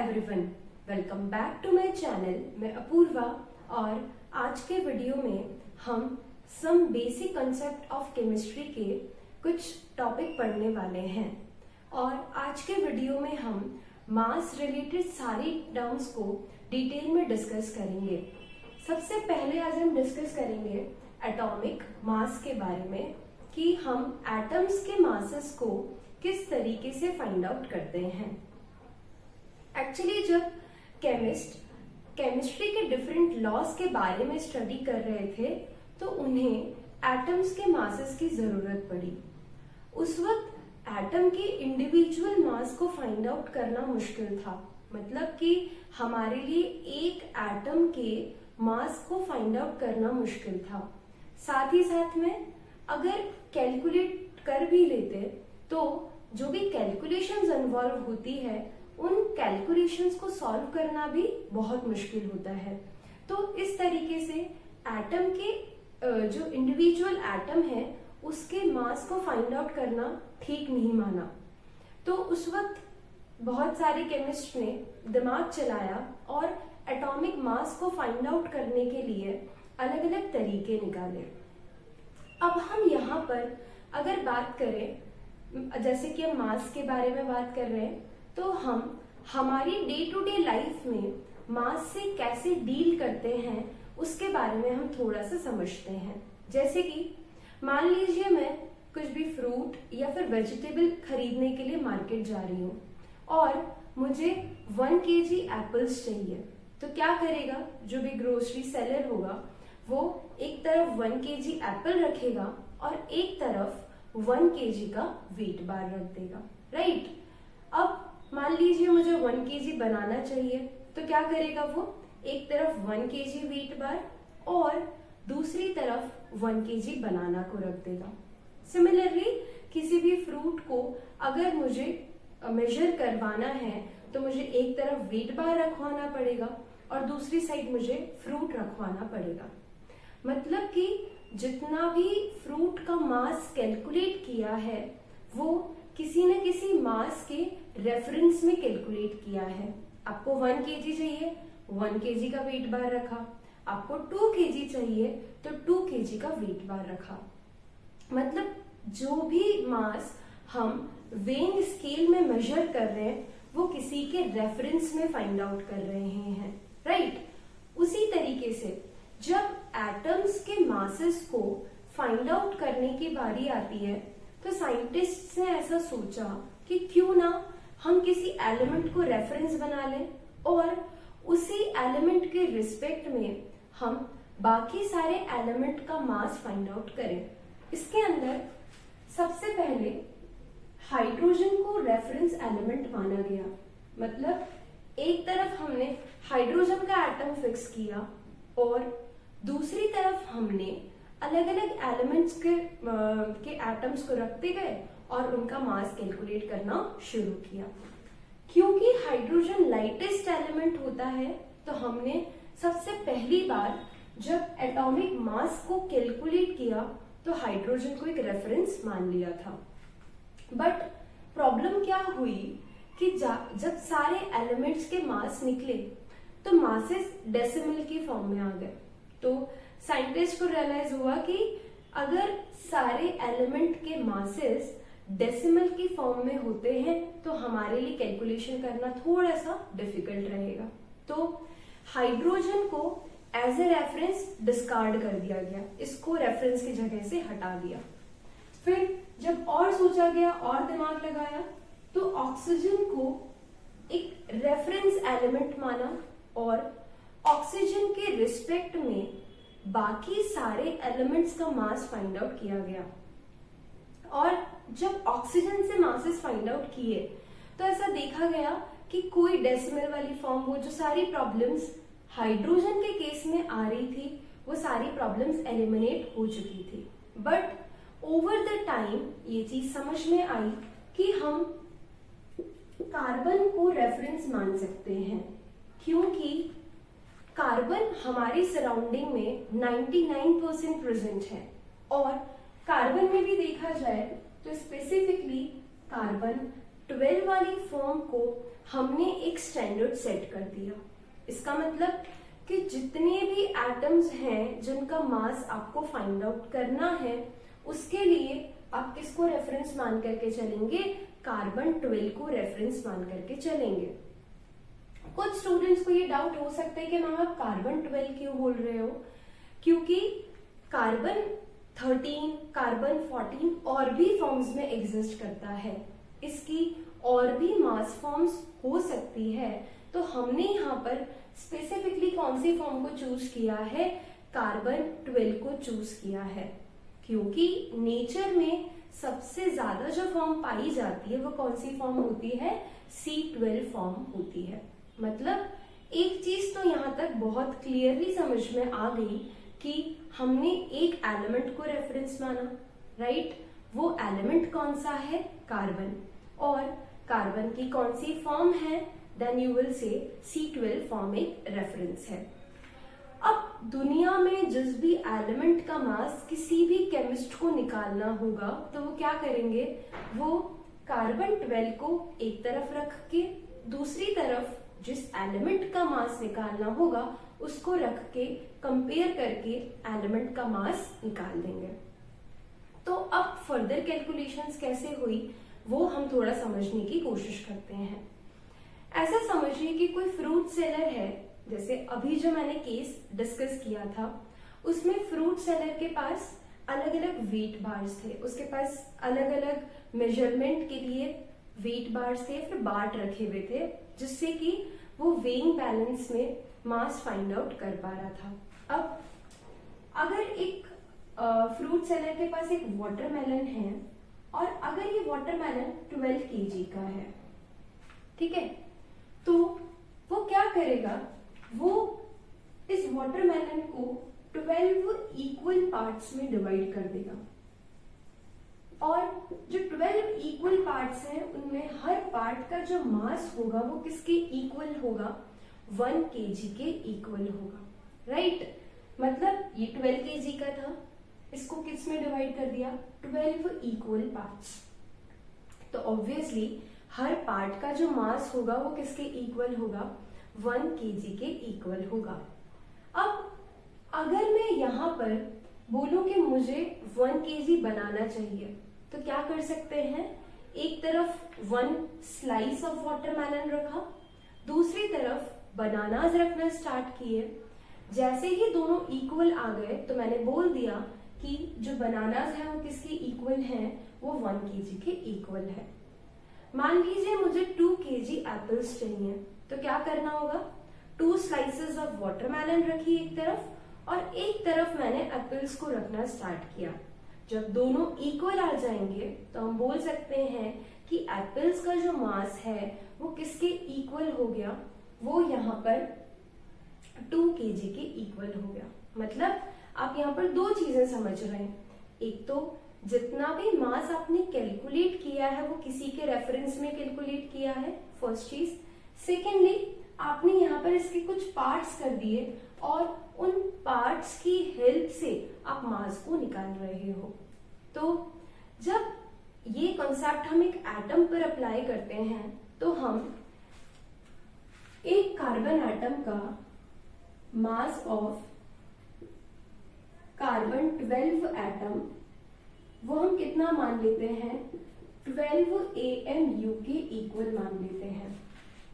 Everyone, welcome back to my channel. मैं अपूर्वा और आज के वीडियो में हम some basic concept of chemistry के कुछ टॉपिक पढ़ने वाले हैं। और आज के वीडियो में हम मास रिलेटेड सारी टर्म्स को डिटेल में डिस्कस करेंगे। सबसे पहले आज हम डिस्कस करेंगे एटॉमिक मास के बारे में कि हम एटम्स के मासेस को किस तरीके से फाइंड आउट करते हैं। एक्चुअली जब केमिस्ट्री के डिफरेंट लॉज के बारे में स्टडी कर रहे थे तो उन्हें एटम्स के मासेस की जरूरत पड़ी। उस वक्त एटम के इंडिविजुअल मास को फाइंड आउट करना मुश्किल था, मतलब कि हमारे लिए एक एटम के मास को फाइंड आउट करना मुश्किल था। साथ ही साथ में अगर कैलकुलेट कर भी लेते तो जो भी कैलकुलेशंस इन्वॉल्व होती है उन कैलकुलेशंस को सॉल्व करना भी बहुत मुश्किल होता है। तो इस तरीके से एटम के जो इंडिविजुअल एटम है उसके मास को फाइंड आउट करना ठीक नहीं माना। तो उस वक्त बहुत सारे केमिस्ट ने दिमाग चलाया और एटॉमिक मास को फाइंड आउट करने के लिए अलग अलग तरीके निकाले। अब हम यहाँ पर अगर बात करें, जैसे कि हम मास के बारे में बात कर रहे हैं, तो हम हमारी डे टू डे लाइफ में मास से कैसे डील करते हैं उसके बारे में हम थोड़ा सा समझते हैं। जैसे कि मान लीजिए मैं कुछ भी फ्रूट या फिर वेजिटेबल खरीदने के लिए मार्केट जा रही हूँ और मुझे 1 kg एप्पल्स चाहिए, तो क्या करेगा जो भी ग्रोसरी सेलर होगा वो एक तरफ 1 kg एप्पल रखेगा और एक तरफ 1 kg का वेट बार रख देगा, राइट। अब मान लीजिए मुझे 1 kg बनाना चाहिए, तो क्या करेगा वो एक तरफ 1 kg वेट बार और दूसरी तरफ 1 kg बनाना को रख देगा। सिमिलरली किसी भी फ्रूट को अगर मुझे मेजर करवाना है तो मुझे एक तरफ वेट बार रखवाना पड़ेगा और दूसरी साइड मुझे फ्रूट रखवाना पड़ेगा। मतलब कि जितना भी फ्रूट का मास कैलकुलेट किया है वो किसी न किसी मास के रेफरेंस में कैलकुलेट किया है। आपको 1 kg चाहिए, 1 kg का वेट बार रखा। आपको 2 kg चाहिए तो 2 kg का वेट बार रखा। मतलब जो भी मास हम वेइंग स्केल में मेजर कर रहे हैं वो किसी के रेफरेंस में फाइंड आउट कर रहे हैं, राइट। उसी तरीके से जब एटम्स के मासेस को फाइंड आउट करने की बारी आती है तो साइंटिस्ट ने ऐसा सोचा कि क्यों ना हम किसी एलिमेंट को रेफरेंस बना लें और उसी एलिमेंट के रिस्पेक्ट में हम बाकी सारे एलिमेंट का मास फाइंड आउट करें। इसके अंदर सबसे पहले हाइड्रोजन को रेफरेंस एलिमेंट माना गया। मतलब एक तरफ हमने हाइड्रोजन का एटम फिक्स किया और दूसरी तरफ हमने अलग अलग एलिमेंट्स के एटम्स को रखते गए और उनका मास कैलकुलेट करना शुरू किया। क्योंकि हाइड्रोजन लाइटेस्ट एलिमेंट होता है तो हमने सबसे पहली बार जब एटॉमिक मास को कैलकुलेट किया तो हाइड्रोजन को एक रेफरेंस मान लिया था। बट प्रॉब्लम क्या हुई कि जब सारे एलिमेंट्स के मास निकले तो मासेस डेसिमल की फॉर्म में आ गए। तो साइंटिस्ट को रियलाइज हुआ कि अगर सारे एलिमेंट के मासेस डेसिमल की फॉर्म में होते हैं तो हमारे लिए कैलकुलेशन करना थोड़ा सा डिफिकल्ट रहेगा। तो हाइड्रोजन को एज ए रेफरेंस डिस्कार्ड कर दिया गया, इसको रेफरेंस की जगह से हटा दिया। फिर जब और सोचा गया और दिमाग लगाया तो ऑक्सीजन को एक रेफरेंस एलिमेंट माना और ऑक्सीजन के रिस्पेक्ट में बाकी सारे एलिमेंट्स का मास फाइंड आउट किया गया। और जब ऑक्सीजन से मासेस फाइंड आउट किए तो ऐसा देखा गया कि कोई डेसिमल वाली फॉर्म, वो जो सारी प्रॉब्लम्स हाइड्रोजन के केस में आ रही थी वो सारी प्रॉब्लम्स एलिमिनेट हो चुकी थी। बट ओवर द टाइम ये चीज समझ में आई कि हम कार्बन को रेफरेंस मान सकते हैं, क्योंकि कार्बन हमारी सराउंडिंग में 99% प्रेजेंट है और कार्बन में भी देखा जाए तो स्पेसिफिकली कार्बन 12 वाली फॉर्म को हमने एक स्टैंडर्ड सेट कर दिया। इसका मतलब कि जितने भी एटम्स हैं जिनका मास आपको फाइंड आउट करना है, उसके लिए आप किसको रेफरेंस मान करके चलेंगे? कार्बन 12 को रेफरेंस मान करके चलेंगे। कुछ स्टूडेंट्स को ये डाउट हो सकता है कि मैम आप कार्बन 12 क्यों बोल रहे हो? क्योंकि कार्बन 13, कार्बन 14 और भी फॉर्म्स में एग्जिस्ट करता है, इसकी और भी मास फॉर्म्स हो सकती है। तो हमने यहाँ पर स्पेसिफिकली कौन सी फॉर्म को चूज किया है? कार्बन 12 को चूज किया है, क्योंकि नेचर में सबसे ज्यादा जो फॉर्म पाई जाती है वो कौन सी फॉर्म होती है? C12 फॉर्म होती है। मतलब एक चीज तो यहाँ तक बहुत क्लियरली समझ में आ गई कि हमने एक एलिमेंट को रेफरेंस माना, राइट? वो एलिमेंट कौन सा है? कार्बन। और कार्बन की कौन सी फॉर्म है? Then you will say C12 form एक रेफरेंस है। अब दुनिया में जिस भी एलिमेंट का मास किसी भी केमिस्ट को निकालना होगा तो वो क्या करेंगे? वो कार्बन 12 को एक तरफ रख के दूसरी तरफ जिस एलिमेंट का मास निकालना होगा उसको रख के कंपेयर करके एलिमेंट का मास निकाल देंगे। तो अब फर्दर कैलकुलेशंस कैसे हुई वो हम थोड़ा समझने की कोशिश करते हैं। ऐसा समझिए कि कोई फ्रूट सेलर है, जैसे अभी जो मैंने केस डिस्कस किया था उसमें फ्रूट सेलर के पास अलग अलग वेट बार्स थे, उसके पास अलग अलग मेजरमेंट के लिए वेट बार्स थे, फिर बाट रखे हुए थे, जिससे कि वो वेइंग बैलेंस में मास फाइंड आउट कर पा रहा था। अब अगर एक फ्रूट सेलर के पास एक वाटरमेलन है और अगर ये वाटरमेलन 12 kg का है, ठीक है, तो वो क्या करेगा? वो इस वाटरमेलन को 12 इक्वल पार्ट्स में डिवाइड कर देगा और जो 12 इक्वल पार्ट्स हैं उनमें हर पार्ट का जो मास होगा वो किसके इक्वल होगा? 1 kg के इक्वल होगा, राइट? मतलब ये 12 kg का था, इसको किस में डिवाइड कर दिया? 12 इक्वल पार्ट्स। तो ऑब्वियसली हर पार्ट का जो मास होगा वो किसके इक्वल होगा? 1 kg के इक्वल होगा। अब अगर मैं यहाँ पर बोलूं कि मुझे 1 kg बनाना चाहिए तो क्या कर सकते हैं? एक तरफ 1 स्लाइस ऑफ वाटरमेलन रखा, दूसरी तरफ बनानास रखना स्टार्ट किए। जैसे ही दोनों इक्वल आ गए तो मैंने बोल दिया कि जो बनानास है वो किसके इक्वल हैं? वो 1 kg के इक्वल है। मान लीजिए मुझे 2 kg एप्पल्स चाहिए, तो क्या करना होगा? 2 स्लाइसेस ऑफ वाटरमेलन रखी एक तरफ और एक तरफ मैंने एप्पल्स को रखना स्टार्ट किया। जब दोनों इक्वल आ जाएंगे तो हम बोल सकते हैं कि एप्पल्स का जो मास है वो किसके इक्वल हो गया? वो यहाँ पर 2 kg के इक्वल हो गया। मतलब आप यहाँ पर दो चीजें समझ रहे हैं, एक तो जितना भी मास आपने कैलकुलेट किया है वो किसी के रेफरेंस में कैलकुलेट किया है, फर्स्ट चीज। सेकेंडली आपने यहाँ पर इसके कुछ पार्ट्स कर दिए और उन पार्ट्स की हेल्प से आप मास को निकाल रहे हो। तो जब ये कॉन्सेप्ट हम एक एटम पर अप्लाई करते हैं तो हम एक कार्बन एटम का मास ऑफ कार्बन 12 एटम वो हम कितना मान लेते हैं? 12 AMU के इक्वल मान लेते हैं।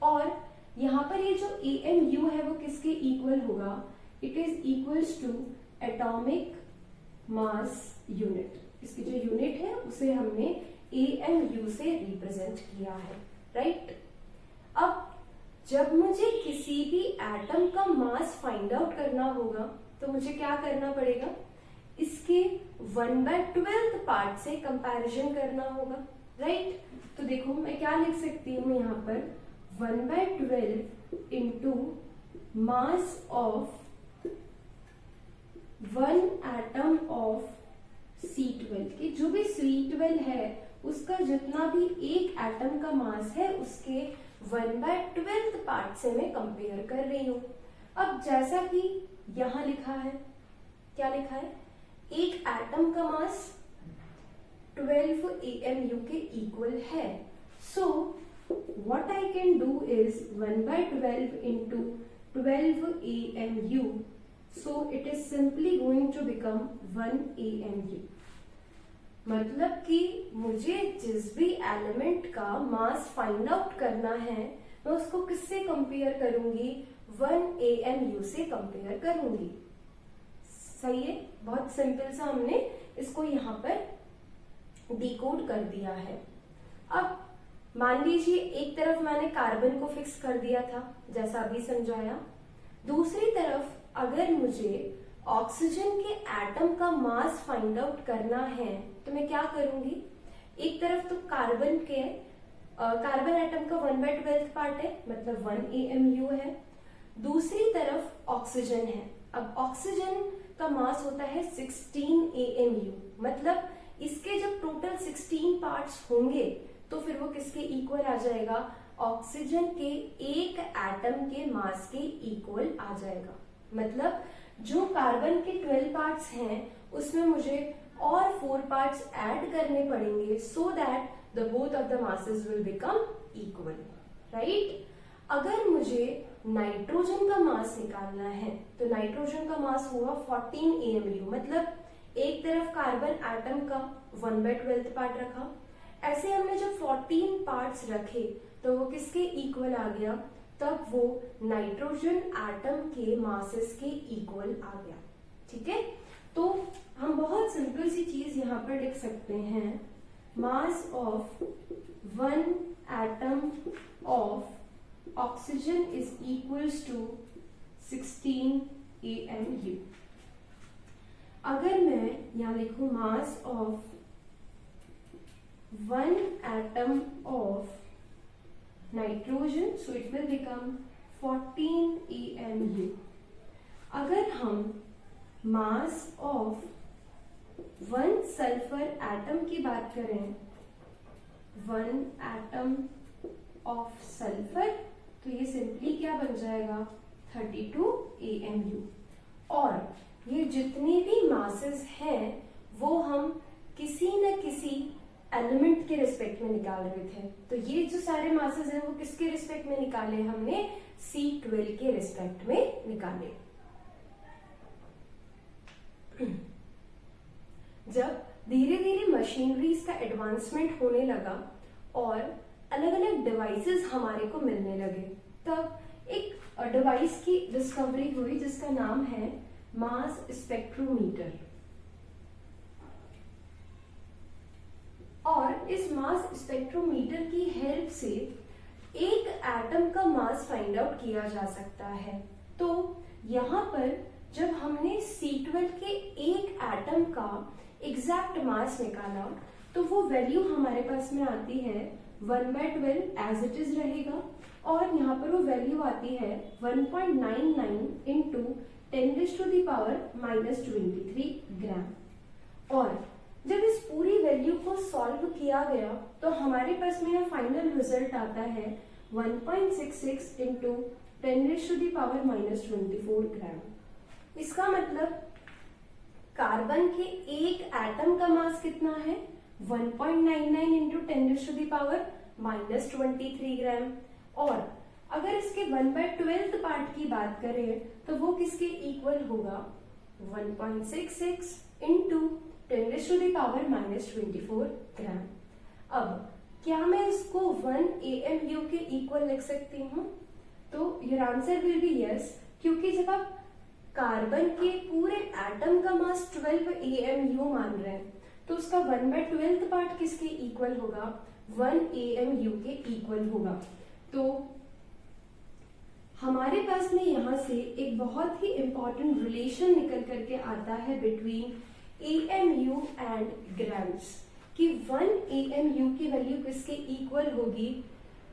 और यहाँ पर ये जो AMU है वो किसके इक्वल होगा? It is equals to atomic mass unit. इसकी जो यूनिट है उसे हमने AMU से रिप्रेजेंट किया है, राइट? अब जब मुझे किसी भी एटम का मास फाइंड आउट करना होगा तो मुझे क्या करना पड़ेगा? इसके 1/12 पार्ट से कंपैरिजन करना होगा, राइट? तो देखो मैं क्या लिख सकती हूँ यहाँ पर 1/12 into mass of 1 atom of C12 की जो भी C12 है उसका जितना भी एक एटम का मास है उसके 1/12 पार्ट से मैं कंपेयर कर रही हूं। अब जैसा कि यहां लिखा है, क्या लिखा है? एक एटम का मास 12 AMU के इक्वल है। So what I can do is 1/12 into 12 AMU. So it is simply going to become 1 AMU. मतलब कि मुझे जिस भी एलिमेंट का मास फाइंड आउट करना है मैं उसको किससे कंपेयर करूंगी, 1 AMU से कंपेयर करूंगी। सही है, बहुत सिंपल सा हमने इसको यहाँ पर डिकोड कर दिया है। अब मान लीजिए एक तरफ मैंने कार्बन को फिक्स कर दिया था जैसा अभी समझाया, दूसरी तरफ अगर मुझे ऑक्सीजन के एटम का मास फाइंड आउट करना है तो मैं क्या करूंगी, एक तरफ तो कार्बन एटम का 1/12 पार्ट है मतलब 1 AMU है, दूसरी तरफ ऑक्सीजन है। अब ऑक्सीजन का मास होता है 16 AMU, मतलब इसके जब टोटल 16 पार्ट्स होंगे तो फिर वो किसके इक्वल आ जाएगा, ऑक्सीजन के एक एटम के मास के इक्वल आ जाएगा। मतलब जो कार्बन के 12 पार्ट्स हैं उसमें मुझे और 4 पार्ट्स ऐड करने पड़ेंगे so that the both of the masses will become equal, right. अगर मुझे नाइट्रोजन का मास निकालना है तो नाइट्रोजन का मास हुआ 14 AMU, मतलब एक तरफ कार्बन एटम का 1/12 पार्ट रखा, ऐसे हमने जब 14 पार्ट्स रखे तो वो किसके इक्वल आ गया, तब वो नाइट्रोजन एटम के मासेस के इक्वल आ गया। ठीक है, तो हम बहुत सिंपल सी चीज यहाँ पर लिख सकते हैं, mass of 1 atom of oxygen is equals to 16 AMU। अगर मैं यहाँ लिखूं mass of 1 atom of nitrogen, so it will become 14 AMU। अगर हम मास ऑफ 1 सल्फर एटम की बात करें, 1 एटम ऑफ सल्फर, तो ये सिंपली क्या बन जाएगा, 32 AMU। और ये जितने भी मासेस हैं वो हम किसी न किसी एलिमेंट के रिस्पेक्ट में निकाल रहे थे। तो ये जो सारे मासेस हैं वो किसके रिस्पेक्ट में निकाले, हमने C12 के रिस्पेक्ट में निकाले। जब धीरे धीरे मशीनरीज का एडवांसमेंट होने लगा और अलग अलग डिवाइसेस हमारे को मिलने लगे, तब एक डिवाइस की डिस्कवरी हुई जिसका नाम है मास स्पेक्ट्रोमीटर। और इस मास स्पेक्ट्रोमीटर की हेल्प से एक एटम का मास फाइंड आउट किया जा सकता है। तो यहाँ पर जब हमने C12 के एक एटम का एग्जैक्ट मास निकाला तो वो वैल्यू हमारे पास में आती है 1/12 एज इट इज रहेगा, और यहाँ पर वो वैल्यू आती है 1.99 इंटू 10⁻⁻23 ग्राम। और जब इस पूरी वैल्यू को सॉल्व किया गया तो हमारे पास में यह फाइनल रिजल्ट आता है 1.66 इंटू 10⁻⁻24 ग्राम। इसका मतलब कार्बन के एक एटम का मास कितना है, 1.99 इंटू 10⁻⁻23 ग्राम। और अगर इसके 1/12 पार्ट की बात करें तो वो किसके इक्वल होगा, 1.66 इंटू 10⁻⁻24 ग्राम। अब क्या मैं इसको 1 AMU के इक्वल लिख सकती हूँ, तो your answer will be yes, क्योंकि जब आप कार्बन के पूरे एटम का मास 12 AMU मान रहे हैं तो उसका 1/12 पार्ट किसके इक्वल होगा, 1 AMU के इक्वल होगा। तो हमारे पास में यहाँ से एक बहुत ही इंपॉर्टेंट रिलेशन निकल करके आता है बिटवीन AMU एंड ग्राम्स, कि 1 AMU की वैल्यू किसके इक्वल होगी,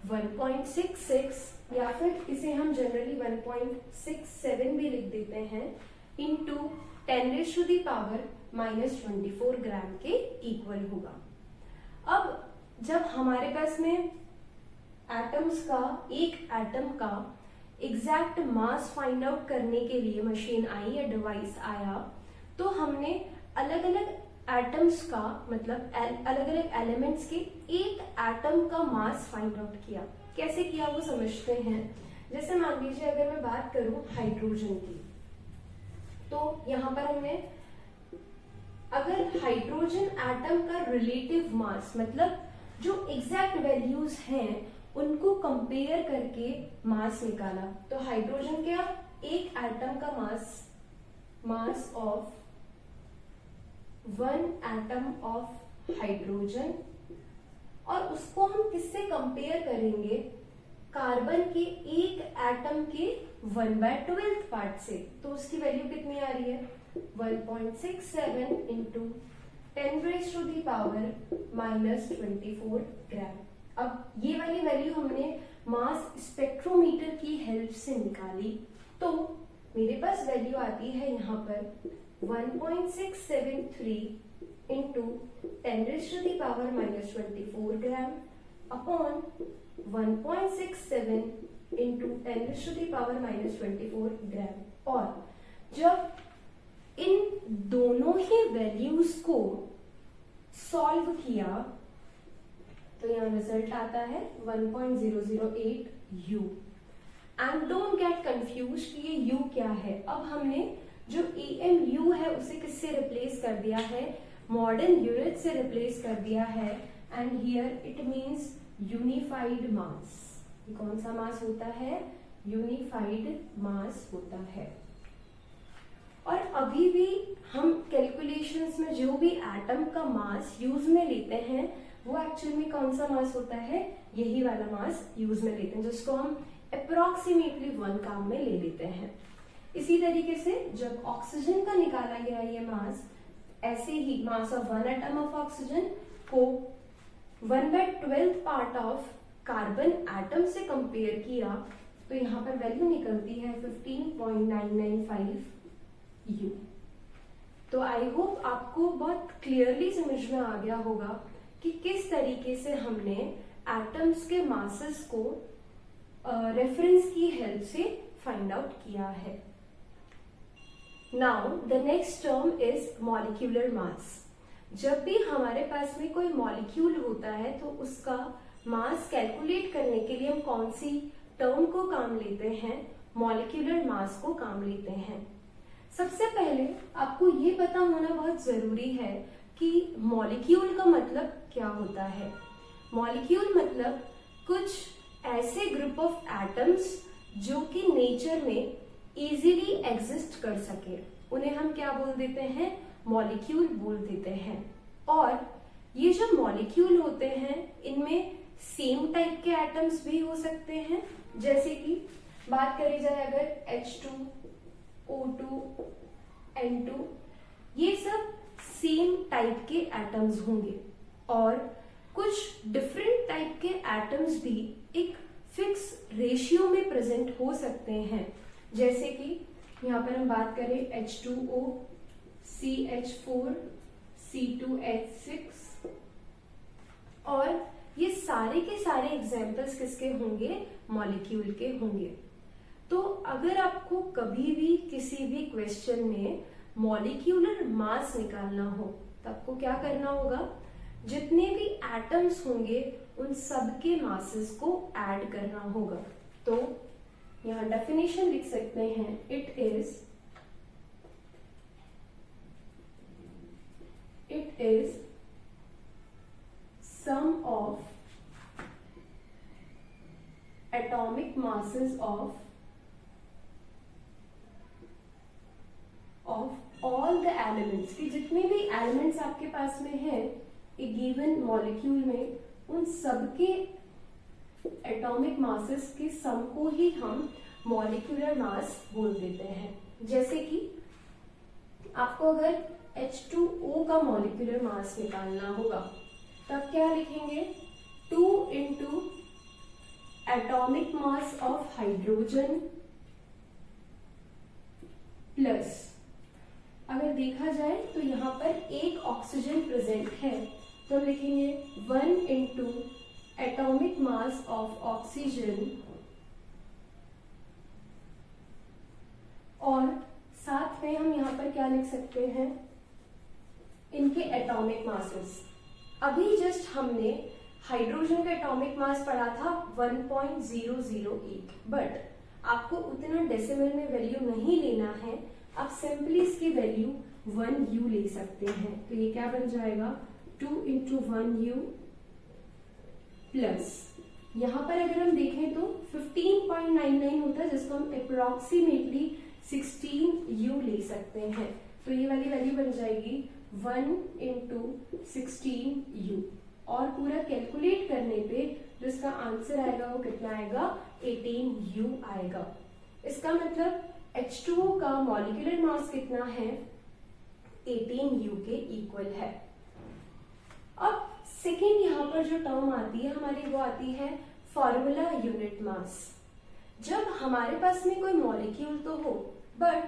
1.66, या फिर इसे हम जनरली 1.67 भी लिख देते हैं, इंटू 10⁻⁻24 ग्राम के इक्वल होगा। अब जब हमारे पास में एटम्स का, एक एटम का एग्जैक्ट मास फाइंड आउट करने के लिए मशीन आई या डिवाइस आया, तो हमने अलग अलग एटम्स का मतलब अलग अलग एलिमेंट्स के एक एटम का मास फाइंड आउट किया। कैसे किया वो समझते हैं। जैसे मान लीजिए अगर मैं बात करूं हाइड्रोजन की, तो यहां पर हमने अगर हाइड्रोजन एटम का रिलेटिव मास मतलब जो एग्जैक्ट वैल्यूज हैं उनको कंपेयर करके मास निकाला, तो हाइड्रोजन क्या एक एटम का mass of one atom of hydrogen, और उसको हम किससे कंपेयर करेंगे, कार्बन के एक एटम के 1/12 पार्ट से। तो उसकी वैल्यू कितनी आ रही है 1.67 इंटू 10⁻⁻24 ग्राम। अब ये वाली वैल्यू हमने मास स्पेक्ट्रोमीटर की हेल्प से निकाली, तो मेरे पास वैल्यू आती है यहाँ पर 1.673 इंटू 10⁻⁻24 ग्राम अपॉन 1.67 इंटू 10⁻⁻24 ग्राम। और जब इन दोनों ही वैल्यूज को सॉल्व किया तो यहाँ रिजल्ट आता है 1.008 U। And don't get confuse कि ये U क्या है। अब हमने जो EMU है उसे किससे रिप्लेस कर दिया है, मॉडर्न यूनिट से रिप्लेस कर दिया है, and here it means unified mass. कौन सा मास होता है, यूनिफाइड मास होता है। और अभी भी हम कैलकुलेशंस में जो भी एटम का मास यूज में लेते हैं वो एक्चुअली में कौन सा मास होता है, यही वाला मास यूज में लेते हैं, जिसको हम अप्रोक्सीमेटली 1 काम में ले लेते हैं। इसी तरीके से जब ऑक्सीजन का निकाला गया ये मास, ऐसे ही mass of 1 atom of oxygen को 1/12 पार्ट ऑफ कार्बन एटम से कंपेयर किया, तो यहाँ पर वैल्यू निकलती है 15.995 U। तो आई होप आपको बहुत क्लियरली समझ में आ गया होगा कि किस तरीके से हमने एटम्स के मासेस को रेफरेंस की हेल्प से फाइंड आउट किया है। Now the next term is molecular mass. जब भी हमारे पास में कोई मॉलिक्यूल होता है तो उसका मास कैलकुलेट करने के लिए हम कौन सी टर्म को काम लेते हैं, मॉलिक्यूलर मास को काम लेते हैं। सबसे पहले आपको ये पता होना बहुत जरूरी है कि मॉलिक्यूल का मतलब क्या होता है। मॉलिक्यूल मतलब कुछ ऐसे ग्रुप ऑफ एटम्स जो कि नेचर में इजीली एग्जिस्ट कर सके, उन्हें हम क्या बोल देते हैं, मॉलिक्यूल बोल देते हैं। और ये जो मॉलिक्यूल होते हैं इनमें सेम टाइप के एटम्स भी हो सकते हैं, जैसे कि बात करी जाए अगर H2, O2, N2, ये सब सेम टाइप के एटम्स होंगे। और कुछ डिफरेंट टाइप के एटम्स भी एक फिक्स रेशियो में प्रेजेंट हो सकते हैं, जैसे कि यहाँ पर हम बात करें H2O, CH4, C2H6, और ये सारे के सारे एग्जाम्पल्स किसके होंगे, मॉलिक्यूल के होंगे। तो अगर आपको कभी भी किसी भी क्वेश्चन में मॉलिक्यूलर मास निकालना हो तो आपको क्या करना होगा, जितने भी एटम्स होंगे उन सबके मासेस को ऐड करना होगा। तो यहाँ डेफिनेशन लिख सकते हैं, it is sum of atomic masses of all the elements, कि जितने भी एलिमेंट्स आपके पास में है एक गिवन मॉलिक्यूल में, उन सबके एटॉमिक मासेस के सम को ही हम मॉलिक्यूलर मास बोल देते हैं। जैसे कि आपको अगर H2O का मॉलिक्यूलर मास निकालना होगा तब क्या लिखेंगे, 2 into atomic mass of hydrogen plus, अगर देखा जाए तो यहाँ पर एक ऑक्सीजन प्रेजेंट है तो लिखेंगे 1 into atomic mass of oxygen, और साथ में हम यहाँ पर क्या लिख सकते हैं, इनके एटॉमिक मासेस। अभी जस्ट हमने हाइड्रोजन का एटॉमिक मास पढ़ा था 1.008, बट आपको उतना डेसिमल में वैल्यू नहीं लेना है, आप सिंपली इसकी वैल्यू 1U ले सकते हैं। तो ये क्या बन जाएगा 2 × 1U प्लस यहां पर अगर हम देखें तो 15.99 होता है, जिसको हम अप्रोक्सीमेटली 16U ले सकते हैं। तो ये वाली वैल्यू बन जाएगी 1 × 16U, और पूरा कैलकुलेट करने पे जो इसका आंसर आएगा वो कितना आएगा 18U आएगा। इसका मतलब H2O का मॉलिक्यूलर मास कितना है 18U के इक्वल है। अब सेकेंड यहाँ पर जो टर्म आती है हमारी वो आती है फॉर्मूला यूनिट मास। जब हमारे पास में कोई मॉलिक्यूल तो हो बट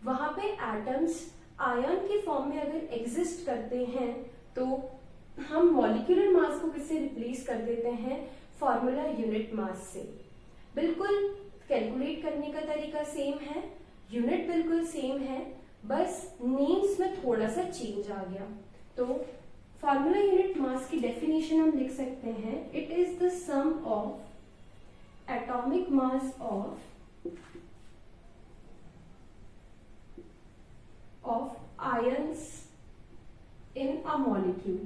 वहां पे एटम्स आयन की फॉर्म में अगर एग्जिस्ट करते हैं तो हम मॉलिक्यूलर मास को किससे रिप्लेस कर देते हैं फॉर्मूला यूनिट मास से। बिल्कुल कैलकुलेट करने का तरीका सेम है, यूनिट बिल्कुल सेम है, बस नेम्स में थोड़ा सा चेंज आ गया। तो फॉर्मूला यूनिट मास की डेफिनेशन हम लिख सकते हैं, it is the sum of atomic mass of ions in a molecule,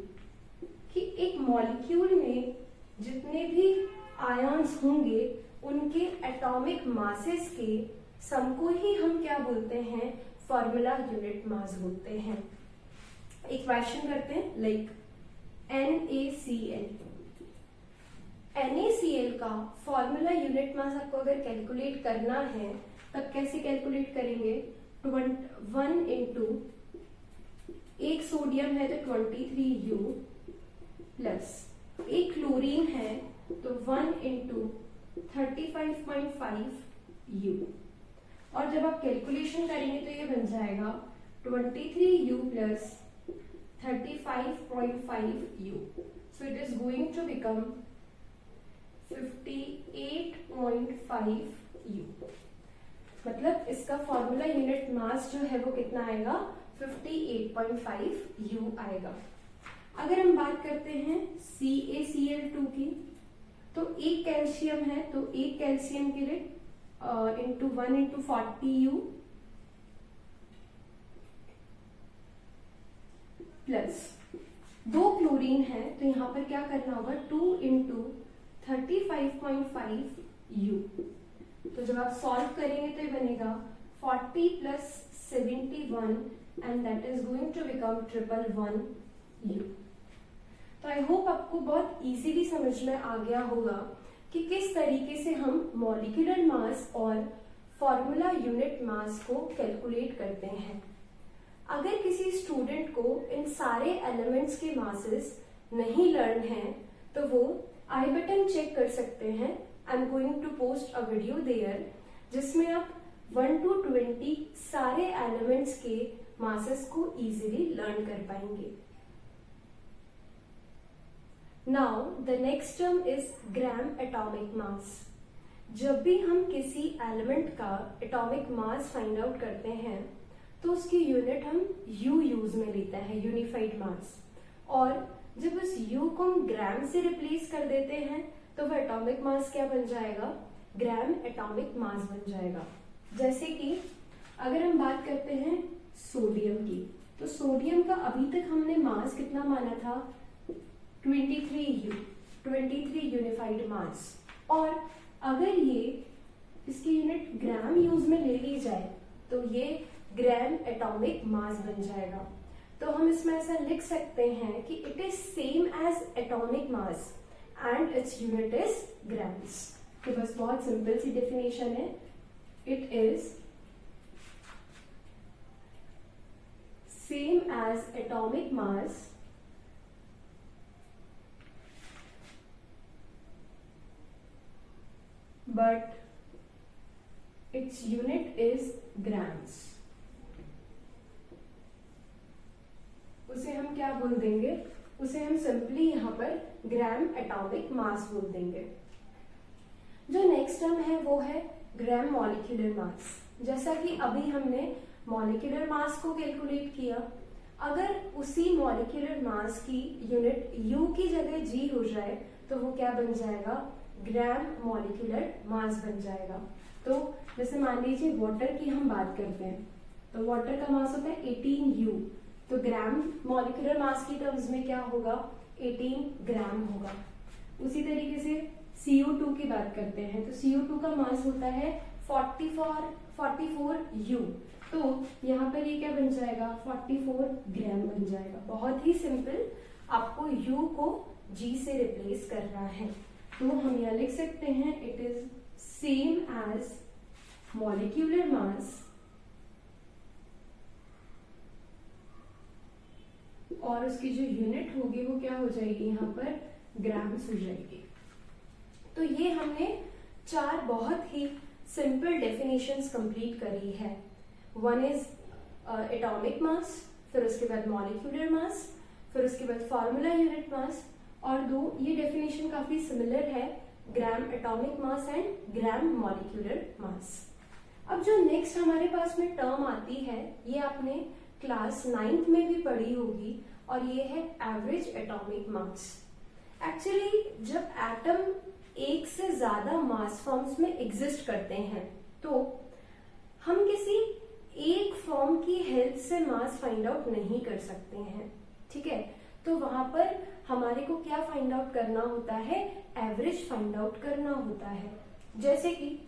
कि एक मॉलिक्यूल में जितने भी आयंस होंगे उनके एटॉमिक मासेस के सम को ही हम क्या बोलते हैं फॉर्मूला यूनिट मास बोलते हैं। एक क्वेश्चन करते हैं, लाइक NaCl का फॉर्मूला यूनिट मास आपको अगर कैलकुलेट करना है तब कैसे कैलकुलेट करेंगे 1 × एक सोडियम है तो 23U प्लस एक क्लोरीन है तो 1 × 35.5U, और जब आप कैलकुलेशन करेंगे तो ये बन जाएगा 23U plus 35.5U, so it is going to become 58.5U। मतलब इसका फॉर्मूला यूनिट मास जो है वो कितना आएगा 58.5U आएगा। अगर हम बात करते हैं CaCl2 की, तो एक कैल्शियम है तो एक कैल्शियम के लिए इंटू 1 × 40U प्लस दो क्लोरीन है तो यहां पर क्या करना होगा 2 × 35.5U। तो जब आप सॉल्व करेंगे तो ये बनेगा 40 + 71 and that is going to become 111U। तो आई होप आपको बहुत इजीली समझ में आ गया होगा कि किस तरीके से हम मॉलिक्यूलर मास और फॉर्मूला यूनिट मास को कैलकुलेट करते हैं। अगर किसी स्टूडेंट को इन सारे एलिमेंट्स के मासेस नहीं लर्न हैं तो वो आई बटन चेक कर सकते हैं। I am going to post a video there जिसमें आप 1 to 20 सारे एलिमेंट्स के मासेस को इजीली लर्न कर पाएंगे। Now the next term is gram atomic mass. जब भी हम किसी एलिमेंट का एटॉमिक मास फाइंड आउट करते हैं तो उसकी यूनिट हम U यूज में लेते हैं, यूनिफाइड मास, और जब उस U को हम ग्राम से रिप्लेस कर देते हैं तो वह एटॉमिक मास क्या बन जाएगा ग्राम एटॉमिक मास बन जाएगा। जैसे कि अगर हम बात करते हैं सोडियम की, तो सोडियम का अभी तक हमने मास कितना माना था 23U, 23 यूनिफाइड मास, और अगर ये इसकी यूनिट ग्राम यूज में ले ली जाए तो ये ग्राम एटॉमिक मास बन जाएगा। तो हम इसमें ऐसा लिख सकते हैं कि it is same as atomic mass and its unit is grams. तो बस बहुत सिंपल सी डेफिनेशन है, it is same as atomic mass but its unit is grams। उसे हम क्या बोल देंगे, उसे हम सिंपली यहाँ पर ग्राम एटॉमिक मास बोल देंगे। जो नेक्स्ट टर्म है वो है ग्राम मॉलिक्यूलर मास। जैसा कि अभी हमने मॉलिक्यूलर मास को कैलकुलेट किया, अगर उसी मॉलिक्यूलर मास की यूनिट U की जगह G हो जाए तो वो क्या बन जाएगा, ग्राम मॉलिक्यूलर मास बन जाएगा। तो जैसे मान लीजिए वाटर की हम बात करते हैं तो वाटर का मास होता है 18U, तो ग्राम मॉलिक्यूलर मास की टर्म्स में क्या होगा, 18 ग्राम होगा। उसी तरीके से CO2 की बात करते हैं तो CO2 का मास होता है 44U, तो यहाँ पर ये क्या बन जाएगा, 44 ग्राम बन जाएगा। बहुत ही सिंपल, आपको U को G से रिप्लेस करना है। तो हम यहाँ लिख सकते हैं it is same as molecular mass और उसकी जो यूनिट होगी वो क्या हो जाएगी, यहाँ पर ग्राम्स हो जाएगी। तो ये हमने 4 बहुत ही सिंपल डेफिनेशंस कंप्लीट करी है। वन इज एटॉमिक मास, फिर उसके बाद मॉलिक्यूलर मास, फिर उसके बाद फॉर्मूला यूनिट मास, और 2 ये डेफिनेशन काफी सिमिलर है, gram atomic mass and gram molecular mass. अब जो नेक्स्ट हमारे पास में टर्म आती है ये आपने क्लास 9th में भी पढ़ी होगी, और ये है एवरेज एटॉमिक मास। एक्चुअली जब एटम एक से ज्यादा मास फॉर्म्स में एग्जिस्ट करते हैं तो हम किसी एक फॉर्म की हेल्प से मास फाइंड आउट नहीं कर सकते हैं, ठीक है। तो वहां पर हमारे को क्या फाइंड आउट करना होता है, एवरेज फाइंड आउट करना होता है। जैसे कि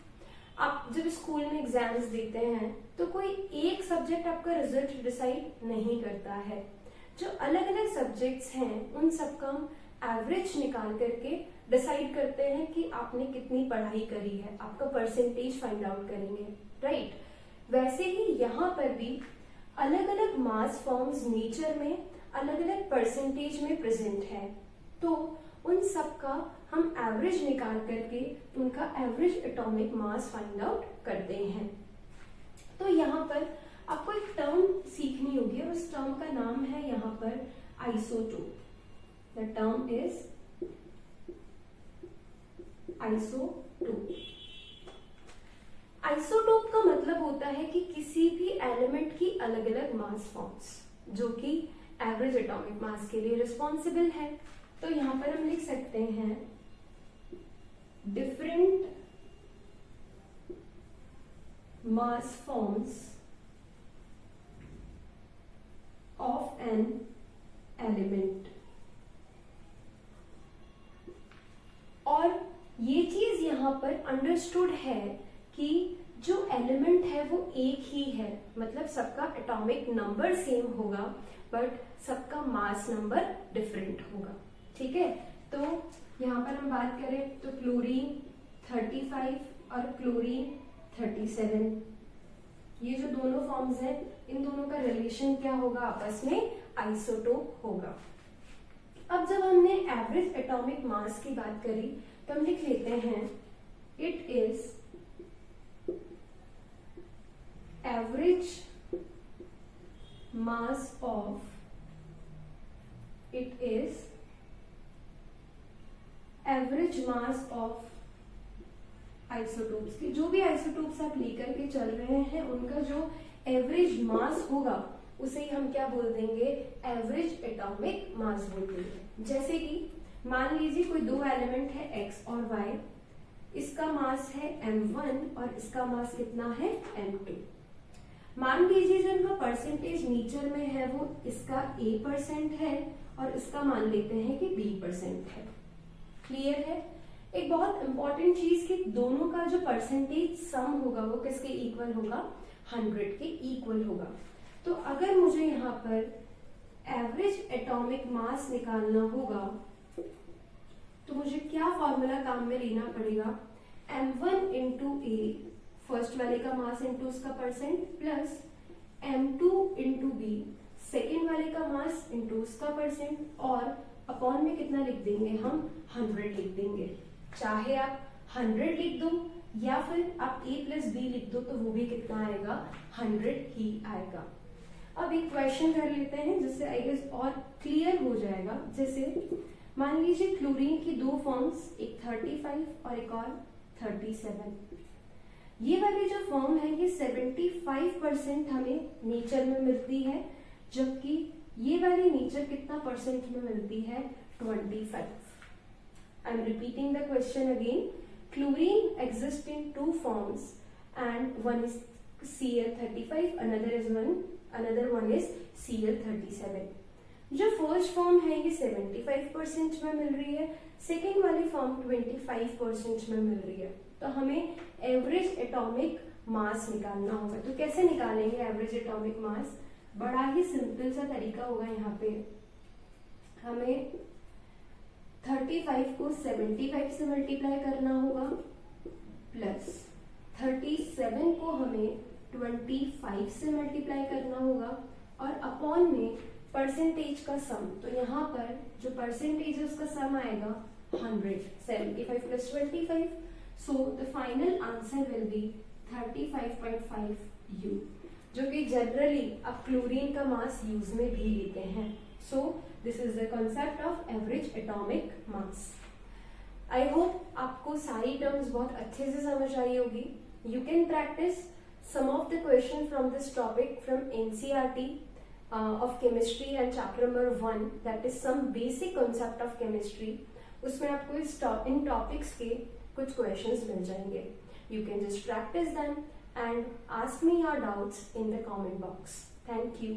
आप जब स्कूल में एग्जाम्स देते हैं तो कोई एक सब्जेक्ट आपका रिजल्ट डिसाइड नहीं करता है, जो अलग अलग सब्जेक्ट्स हैं उन सबका हम एवरेज निकाल करके डिसाइड करते हैं कि आपने कितनी पढ़ाई करी है, आपका परसेंटेज फाइंड आउट करेंगे, राइट। वैसे ही यहाँ पर भी अलग अलग मास फॉर्म्स नेचर में अलग अलग परसेंटेज में प्रेजेंट है, तो उन सब का हम एवरेज निकाल करके उनका average atomic mass find out करते हैं। तो यहाँ पर आपको एक टर्म सीखनी होगी और उस टर्म का नाम है यहाँ पर isotope. The term is isotope. Isotope का मतलब होता है कि किसी भी एलिमेंट की अलग अलग मास फॉर्म्स जो कि एवरेज एटॉमिक मास के लिए रिस्पॉन्सिबल है। तो यहां पर हम लिख सकते हैं different mass forms of an element. और ये चीज यहां पर अंडरस्टूड है कि जो एलिमेंट है वो एक ही है, मतलब सबका एटॉमिक नंबर सेम होगा बट सबका मास नंबर डिफरेंट होगा, ठीक है। तो यहाँ पर हम बात करें तो क्लोरीन 35 और क्लोरीन 37, ये जो दोनों फॉर्म्स हैं इन दोनों का रिलेशन क्या होगा, आपस में आइसोटोप होगा। अब जब हमने एवरेज एटॉमिक मास की बात करी तो हम लिख लेते हैं it is average mass of, it is average mass of isotopes की, जो भी आइसोटोप्स आप लेकर के चल रहे हैं उनका जो एवरेज मास होगा उसे ही हम क्या बोल देंगे, एवरेज एटॉमिक मास बोल देंगे। जैसे कि मान लीजिए कोई 2 एलिमेंट है x और y, इसका मास है m1 और इसका मास कितना है m2। मान लीजिए जो इनका परसेंटेज नेचर में है वो इसका A% है और इसका मान लेते हैं कि B% है। क्लियर है। एक बहुत इंपॉर्टेंट चीज कि दोनों का जो परसेंटेज सम होगा वो किसके इक्वल होगा, 100 के इक्वल होगा। तो अगर मुझे यहाँ पर एवरेज एटॉमिक मास निकालना होगा तो मुझे क्या फॉर्मूला काम में लेना पड़ेगा, m1 इंटू ए, फर्स्ट वाले का मास इंटू उसका percent, plus m2 into B, second वाले का मास इंटू उसका परसेंट, और अपॉन में कितना लिख देंगे हम, 100 लिख देंगे। चाहे आप 100 लिख दो या फिर आप a प्लस बी लिख दो तो वो भी कितना आएगा, 100 ही आएगा। अब एक क्वेश्चन कर लेते हैं जिससे आई गेस और क्लियर हो जाएगा। जैसे मान लीजिए क्लोरीन की 2 फॉर्म्स, एक 35 और एक और 37। ये वाली जो फॉर्म है ये 75% हमें नेचर में मिलती है, जबकि ये वाली नेचर कितना परसेंट में मिलती है? 25। I am repeating the question again. Chlorine exist in 2 forms and one is Cl35, another one is Cl37. जो फर्स्ट फॉर्म है ये 75% में मिल रही है, सेकेंड वाली फॉर्म 25% में मिल रही है. तो हमें एवरेज एटॉमिक मास निकालना होगा. तो कैसे निकालेंगे एवरेज एटॉमिक मास? बड़ा ही सिंपल सा तरीका होगा. यहाँ पे हमें 35 को 75 से मल्टीप्लाई करना होगा, प्लस 37 को हमें 25 से मल्टीप्लाई करना होगा, और अपॉन में परसेंटेज का सम. तो यहाँ पर जो परसेंटेज है उसका सम आएगा 100. 75 plus 25. So the final answer will be 35.5 U, जो कि जनरली आप क्लोरीन का मास यूज में भी लेते हैं. So this is the concept of average atomic mass. I hope आपको सारी टर्म्स बहुत अच्छे से समझ आई होगी. You can practice some of the question from this topic from NCERT of chemistry and chapter number 1, that is some basic concept of chemistry. उसमें आपको इन topics के कुछ questions मिल जाएंगे. You can just practice them and ask me your doubts in the comment box. Thank you.